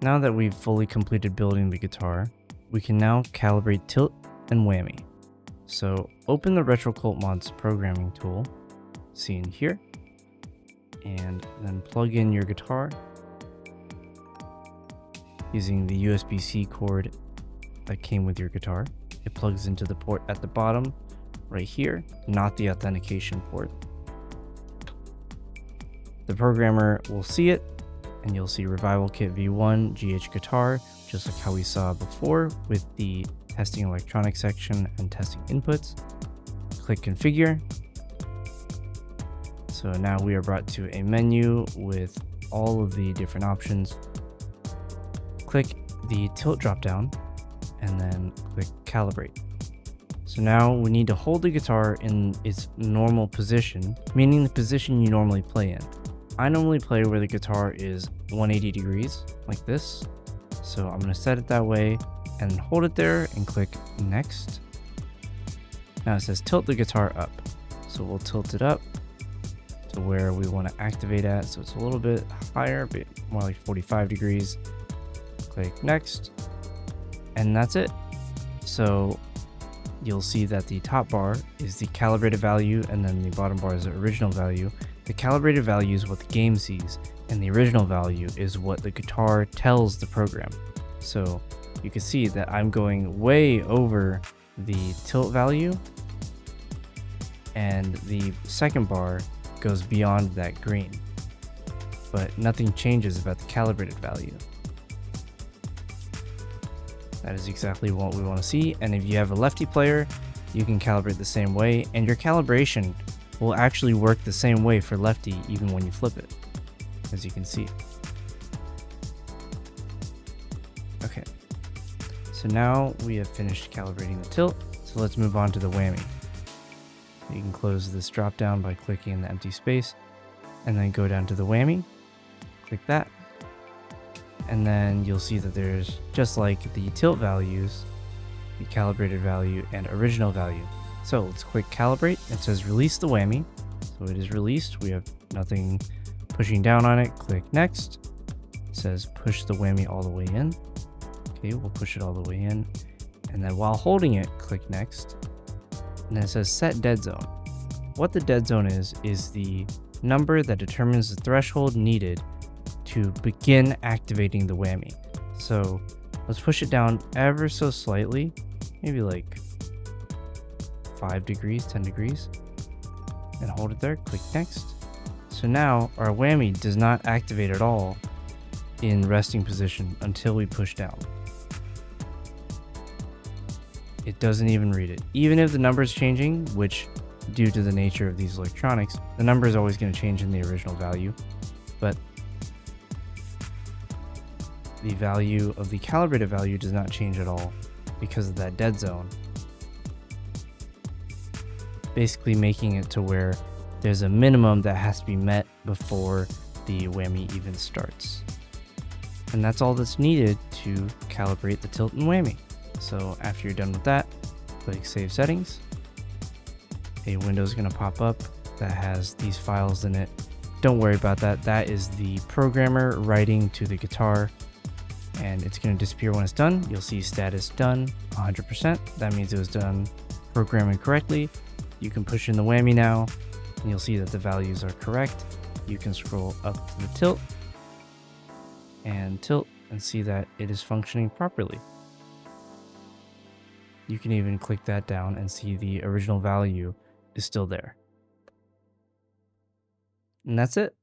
Now that we've fully completed building the guitar, we can now calibrate tilt and whammy. So open the RetroCultMods programming tool, seen here, and then plug in your guitar using the USB-C cord that came with your guitar. It plugs into the port at the bottom right here, not the authentication port. The programmer will see it, and you'll see Revival Kit V1 GH guitar, just like how we saw before with the testing electronics section and testing inputs. Click configure. So now we are brought to a menu with all of the different options. Click the tilt drop down and then click calibrate. So now we need to hold the guitar in its normal position, meaning the position you normally play in. I normally play where the guitar is 180 degrees, like this. So I'm going to set it that way and hold it there and click next. Now it says tilt the guitar up. So we'll tilt it up to where we want to activate at. So it's a little bit higher, but more like 45 degrees. Click next. And that's it. So you'll see that the top bar is the calibrated value, and then the bottom bar is the original value. The calibrated value is what the game sees, and the original value is what the guitar tells the program. So you can see that I'm going way over the tilt value, and the second bar goes beyond that green, but nothing changes about the calibrated value. That is exactly what we want to see. And if you have a lefty player, you can calibrate the same way, and your calibration will actually work the same way for lefty even when you flip it, as you can see. Okay, so now we have finished calibrating the tilt, so let's move on to the whammy. You can close this drop down by clicking the empty space and then go down to the whammy, click that, and then you'll see that there's, just like the tilt values, the calibrated value and original value. So let's click calibrate. It says release the whammy. So it is released. We have nothing pushing down on it. Click next. It says push the whammy all the way in. Okay, we'll push it all the way in. And then while holding it, click next. And then it says set dead zone. What the dead zone is the number that determines the threshold needed to begin activating the whammy. So let's push it down ever so slightly, maybe like 5 degrees, 10 degrees, and hold it there, click next. So now our whammy does not activate at all in resting position until we push down. It doesn't even read it. Even if the number is changing, which due to the nature of these electronics, the number is always going to change in the original value, but the value of the calibrated value does not change at all because of that dead zone. Basically making it to where there's a minimum that has to be met before the whammy even starts. And that's all that's needed to calibrate the tilt and whammy. So after you're done with that, click Save Settings. A window is going to pop up that has these files in it. Don't worry about that. That is the programmer writing to the guitar, and it's going to disappear when it's done. You'll see status done 100%. That means it was done programming correctly. You can push in the whammy now, and you'll see that the values are correct. You can scroll up to the tilt and see that it is functioning properly. You can even click that down and see the original value is still there. And that's it.